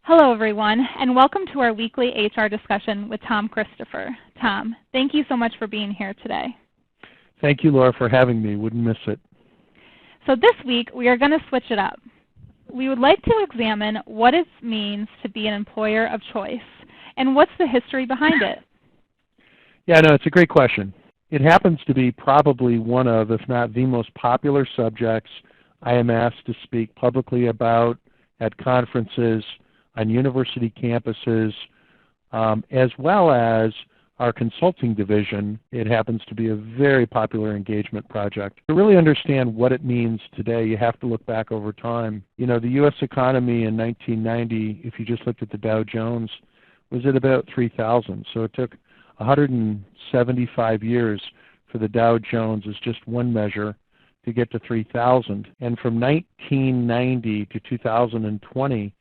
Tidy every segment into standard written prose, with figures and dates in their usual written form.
Hello, everyone, and welcome to our weekly HR discussion with Tom Christopher. Tom, thank you so much for being here today. Thank you, Laura, for having me. Wouldn't miss it. So this week, we are going to switch it up. We would like to examine what it means to be an employer of choice, and what's the history behind it. Yeah, no, it's a great question. It happens to be probably one of, if not the most popular subjects I am asked to speak publicly about at conferences, on university campuses, as well as our consulting division. It happens to be a very popular engagement project. To really understand what it means today, you have to look back over time. You know, the U.S. economy in 1990, if you just looked at the Dow Jones, was at about 3,000. So it took 175 years for the Dow Jones, as just one measure, to get to 3,000. And from 1990 to 2020,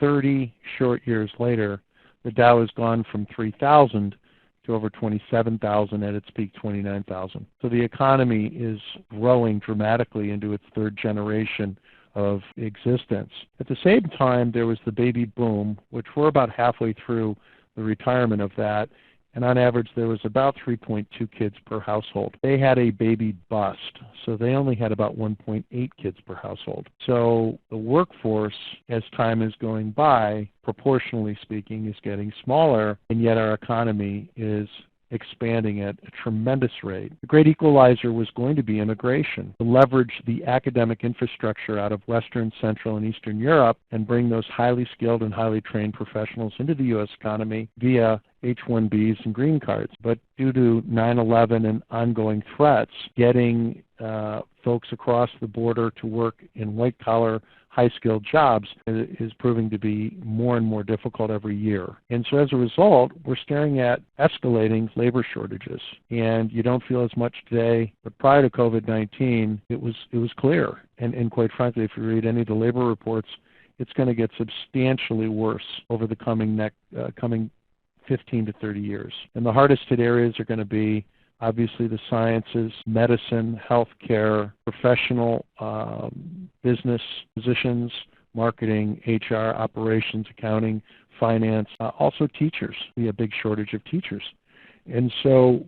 30 short years later, the Dow has gone from 3,000 to over 27,000, at its peak 29,000. So the economy is growing dramatically into its third generation of existence. At the same time, there was the baby boom, which we're about halfway through the retirement of that, and on average there was about 3.2 kids per household. They had a baby bust, so they only had about 1.8 kids per household. So the workforce, as time is going by, proportionally speaking, is getting smaller, and yet our economy is expanding at a tremendous rate. The great equalizer was going to be immigration, to leverage the academic infrastructure out of Western, Central, and Eastern Europe and bring those highly skilled and highly trained professionals into the U.S. economy via H-1Bs and green cards. But due to 9/11 and ongoing threats, getting folks across the border to work in white-collar, high-skilled jobs is proving to be more and more difficult every year. And so as a result, we're staring at escalating labor shortages. And you don't feel as much today, but prior to COVID-19, it was clear. And quite frankly, if you read any of the labor reports, it's going to get substantially worse over the coming 15 to 30 years. And the hardest hit areas are going to be obviously the sciences, medicine, healthcare, professional business positions, marketing, HR, operations, accounting, finance, also teachers. We have a big shortage of teachers. And so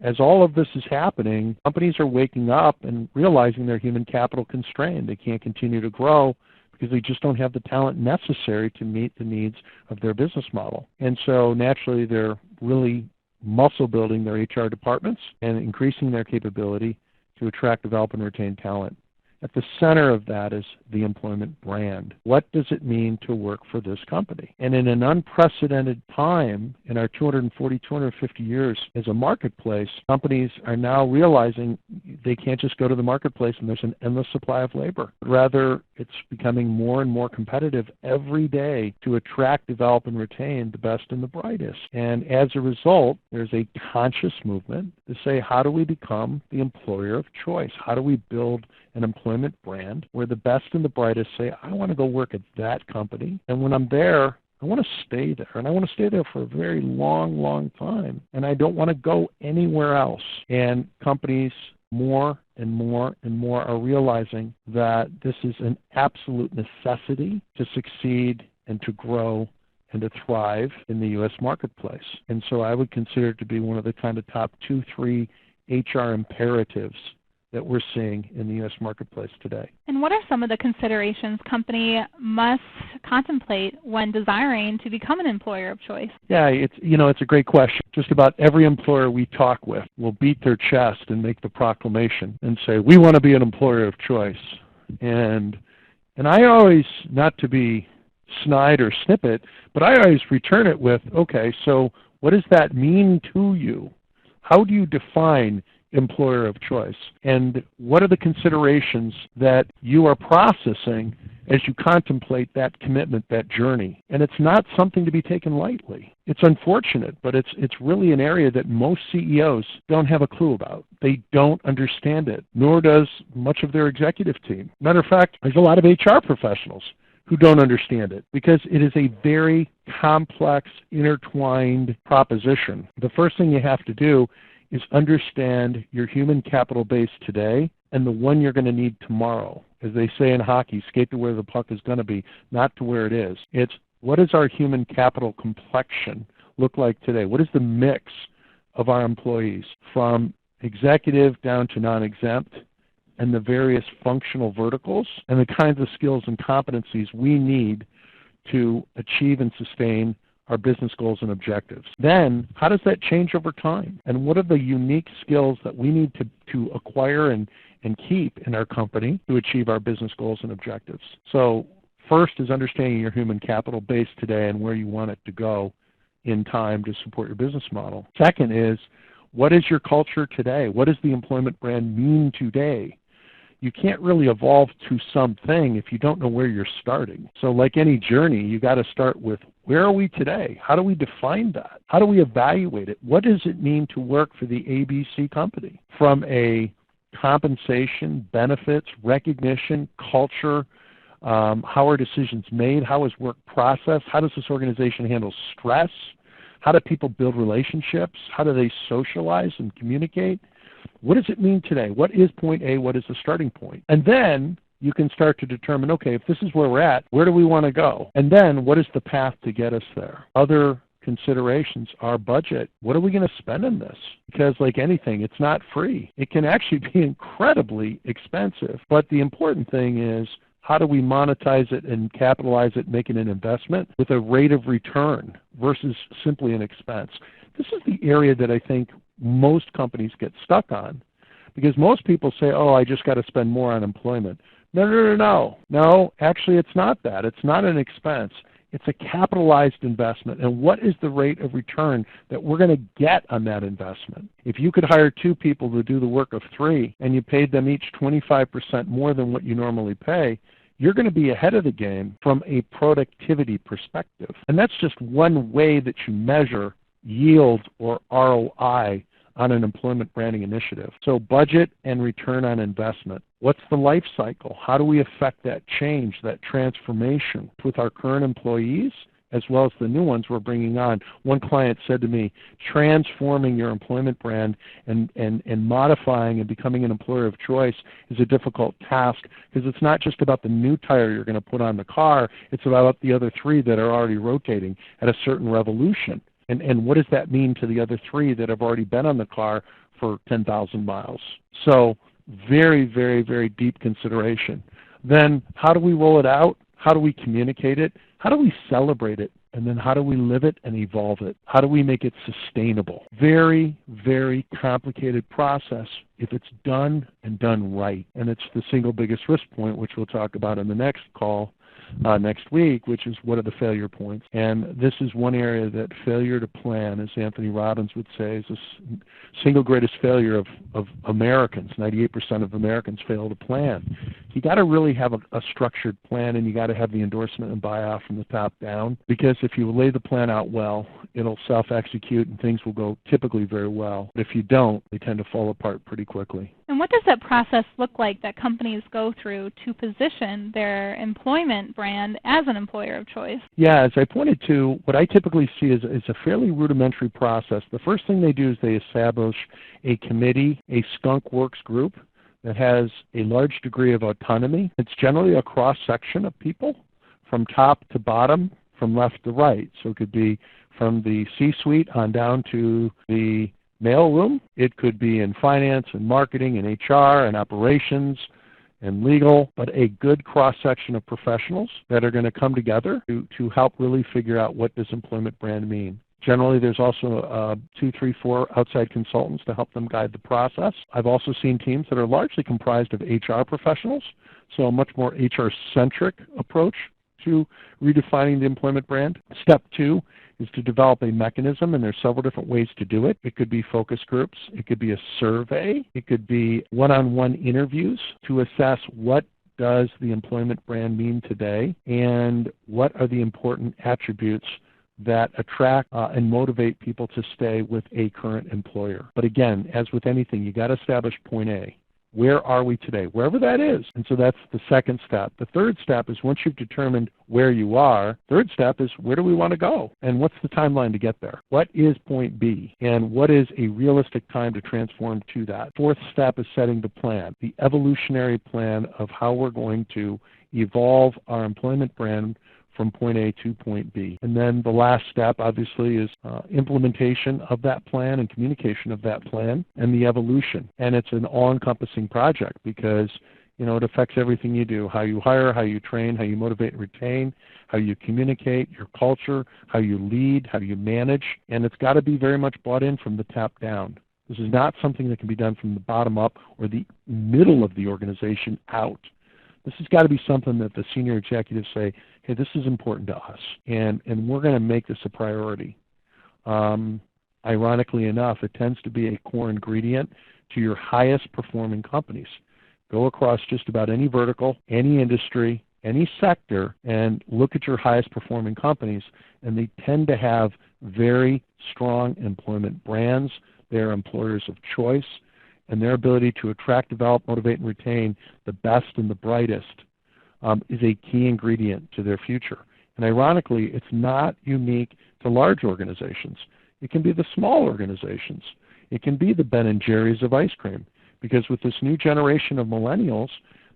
as all of this is happening, companies are waking up and realizing they're human capital constrained. They can't continue to grow because they just don't have the talent necessary to meet the needs of their business model. And so naturally they're really muscle building their HR departments and increasing their capability to attract, develop, and retain talent. At the center of that is the employment brand. What does it mean to work for this company? And in an unprecedented time in our 240, 250 years as a marketplace, companies are now realizing they can't just go to the marketplace and there's an endless supply of labor. Rather, it's becoming more and more competitive every day to attract, develop, and retain the best and the brightest. And as a result, there's a conscious movement to say, how do we become the employer of choice? How do we build an employment brand where the best and the brightest say, I want to go work at that company, and when I'm there, I want to stay there, and I want to stay there for a very long, long time, and I don't want to go anywhere else. And companies more and more and more are realizing that this is an absolute necessity to succeed and to grow and to thrive in the U.S. marketplace. And so I would consider it to be one of the kind of top 2, 3 HR imperatives that we're seeing in the U.S. marketplace today. And what are some of the considerations company must contemplate when desiring to become an employer of choice? Yeah, it's a great question. Just about every employer we talk with will beat their chest and make the proclamation and say, we want to be an employer of choice. And I always, not to be snide or snippet, but I always return it with, okay, so what does that mean to you? How do you define employer of choice? And what are the considerations that you are processing as you contemplate that commitment, that journey? And it's not something to be taken lightly. It's unfortunate, but it's really an area that most CEOs don't have a clue about. They don't understand it, nor does much of their executive team. Matter of fact, there's a lot of HR professionals who don't understand it because it is a very complex, intertwined proposition. The first thing you have to do is understand your human capital base today and the one you're going to need tomorrow. As they say in hockey, skate to where the puck is going to be, not to where it is. It's What does our human capital complexion look like today? What is the mix of our employees from executive down to non-exempt, and the various functional verticals and the kinds of skills and competencies we need to achieve and sustain our business goals and objectives. Then, how does that change over time? And what are the unique skills that we need to acquire and keep in our company to achieve our business goals and objectives? So first is understanding your human capital base today and where you want it to go in time to support your business model. Second is, what is your culture today? What does the employment brand mean today? You can't really evolve to something if you don't know where you're starting. So like any journey, you got to start with, where are we today? How do we define that? How do we evaluate it? What does it mean to work for the ABC company? From a compensation, benefits, recognition, culture, how are decisions made? How is work processed? How does this organization handle stress? How do people build relationships? How do they socialize and communicate? What does it mean today? What is point A? What is the starting point? And then you can start to determine, okay, if this is where we're at, where do we want to go? And then what is the path to get us there? Other considerations are budget. What are we going to spend on this? Because like anything, it's not free. It can actually be incredibly expensive. But the important thing is, how do we monetize it and capitalize it, make it an investment with a rate of return versus simply an expense? This is the area that I think most companies get stuck on, because most people say, oh, I just got to spend more on employment. No, actually it's not that. It's not an expense. It's a capitalized investment. And what is the rate of return that we're going to get on that investment? If you could hire 2 people to do the work of 3 and you paid them each 25% more than what you normally pay, you're going to be ahead of the game from a productivity perspective. And that's just one way that you measure yield or ROI on an employment branding initiative. So budget and return on investment. What's the life cycle? How do we affect that change, that transformation with our current employees as well as the new ones we're bringing on? One client said to me, transforming your employment brand and modifying and becoming an employer of choice is a difficult task, because it's not just about the new tire you're going to put on the car, it's about the other 3 that are already rotating at a certain revolution. And what does that mean to the other 3 that have already been on the car for 10,000 miles? So very, very, very deep consideration. Then how do we roll it out? How do we communicate it? How do we celebrate it? And then how do we live it and evolve it? How do we make it sustainable? Very, very complicated process if it's done and done right. And it's the single biggest risk point, which we'll talk about in the next call next week, which is what are the failure points. And this is one area that failure to plan, as Anthony Robbins would say, is the single greatest failure of Americans. 98% of Americans fail to plan. You got to really have a structured plan, and you got to have the endorsement and buy-off from the top down, because if you lay the plan out well, it'll self-execute and things will go typically very well. But if you don't, they tend to fall apart pretty quickly. And what does that process look like that companies go through to position their employment brand as an employer of choice? Yeah, as I pointed to, what I typically see is a fairly rudimentary process. The first thing they do is they establish a committee, a skunk works group that has a large degree of autonomy. It's generally a cross-section of people from top to bottom, from left to right. So it could be from the C-suite on down to the mailroom. It could be in finance and marketing and HR and operations and legal, but a good cross-section of professionals that are going to come together to help really figure out what does employment brand mean. Generally, there's also 2, 3, 4 outside consultants to help them guide the process. I've also seen teams that are largely comprised of HR professionals, so a much more HR-centric approach to redefining the employment brand. Step 2 is to develop a mechanism, and there's several different ways to do it. It could be focus groups. It could be a survey. It could be one-on-one interviews to assess what does the employment brand mean today and what are the important attributes that attract and motivate people to stay with a current employer. But again, as with anything, you got to establish point A. Where are we today? Wherever that is. And so that's the second step. The third step is, once you've determined where you are, third step is, where do we want to go? And what's the timeline to get there? What is point B? And what is a realistic time to transform to that? Fourth step is setting the plan, the evolutionary plan of how we're going to evolve our employment brand from point A to point B. And then the last step, obviously, is implementation of that plan and communication of that plan and the evolution. And it's an all-encompassing project because it affects everything you do, how you hire, how you train, how you motivate and retain, how you communicate, your culture, how you lead, how you manage, and it's got to be very much bought in from the top down. This is not something that can be done from the bottom up or the middle of the organization out. This has got to be something that the senior executives say, hey, this is important to us, and we're going to make this a priority. Ironically enough, it tends to be a core ingredient to your highest performing companies. Go across just about any vertical, any industry, any sector, and look at your highest performing companies, and they tend to have very strong employment brands. They're employers of choice, and their ability to attract, develop, motivate, and retain the best and the brightest is a key ingredient to their future. And ironically, it's not unique to large organizations. It can be the small organizations. It can be the Ben & Jerry's of ice cream. Because with this new generation of millennials,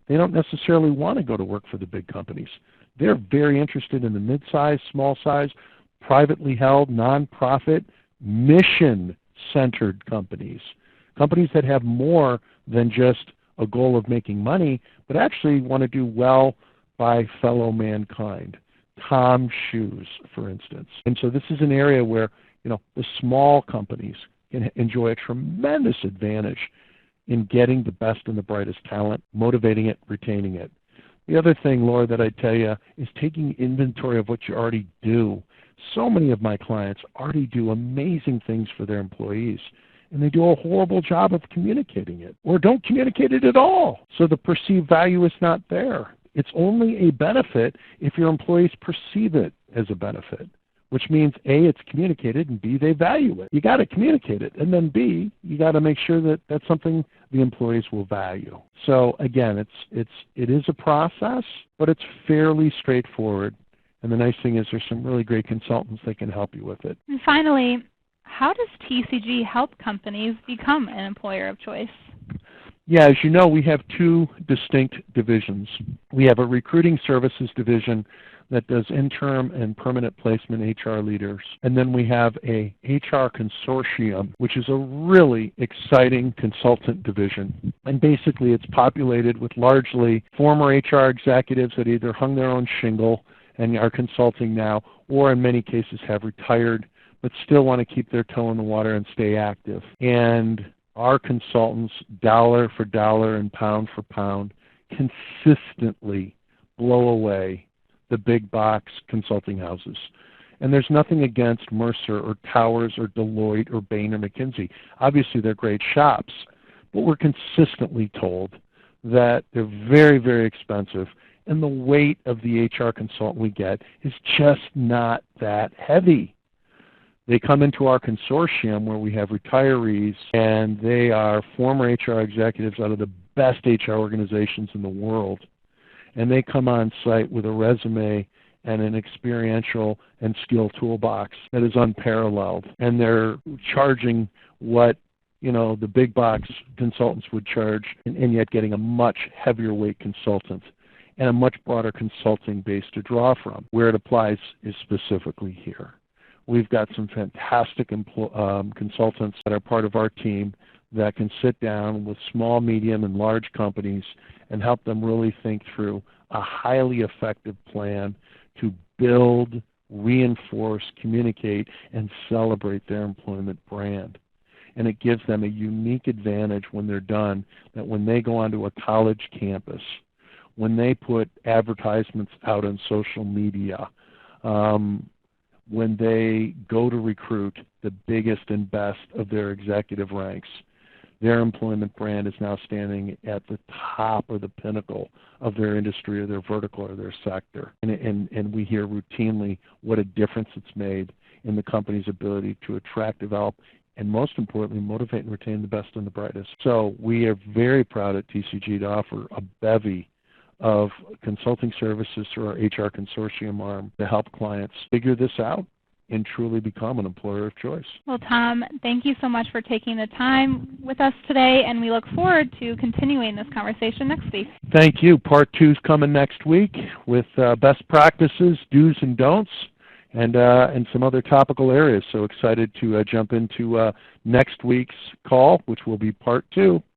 they don't necessarily want to go to work for the big companies. They're very interested in the mid-size, small-size, privately held, nonprofit, mission-centered companies. Companies that have more than just a goal of making money, but actually want to do well by fellow mankind. Tom's Shoes, for instance. And so this is an area where the small companies can enjoy a tremendous advantage in getting the best and the brightest talent, motivating it, retaining it. The other thing, Laura, that I tell you is taking inventory of what you already do. So many of my clients already do amazing things for their employees, and they do a horrible job of communicating it, or don't communicate it at all. So the perceived value is not there. It's only a benefit if your employees perceive it as a benefit, which means A, it's communicated, and B, they value it. You got to communicate it, and then B, you got to make sure that that's something the employees will value. So again, it is a process, but it's fairly straightforward. And the nice thing is there's some really great consultants that can help you with it. And finally, how does TCG help companies become an employer of choice? Yeah, as you know, we have two distinct divisions. We have a recruiting services division that does interim and permanent placement HR leaders. And then we have a HR consortium, which is a really exciting consultant division. And basically it's populated with largely former HR executives that either hung their own shingle and are consulting now, or in many cases have retired, but still want to keep their toe in the water and stay active. And our consultants, dollar for dollar and pound for pound, consistently blow away the big box consulting houses. And there's nothing against Mercer or Towers or Deloitte or Bain or McKinsey. Obviously they're great shops, but we're consistently told that they're very, very expensive, and the weight of the HR consultant we get is just not that heavy. They come into our consortium where we have retirees, and they are former HR executives out of the best HR organizations in the world. And they come on site with a resume and an experiential and skill toolbox that is unparalleled. And they're charging what the big box consultants would charge, and yet getting a much heavier weight consultant and a much broader consulting base to draw from. Where it applies is specifically here. We've got some fantastic consultants that are part of our team that can sit down with small, medium, and large companies and help them really think through a highly effective plan to build, reinforce, communicate, and celebrate their employment brand. And it gives them a unique advantage when they're done, that when they go onto a college campus, when they put advertisements out on social media, when they go to recruit the biggest and best of their executive ranks, their employment brand is now standing at the top or the pinnacle of their industry or their vertical or their sector. And we hear routinely what a difference it's made in the company's ability to attract, develop, and most importantly, motivate and retain the best and the brightest. So we are very proud at TCG to offer a bevy of consulting services through our HR consortium arm to help clients figure this out and truly become an employer of choice. Well, Tom, thank you so much for taking the time with us today, and we look forward to continuing this conversation next week. Thank you. Part 2 is coming next week with best practices, do's and don'ts, and some other topical areas. So excited to jump into next week's call, which will be part 2.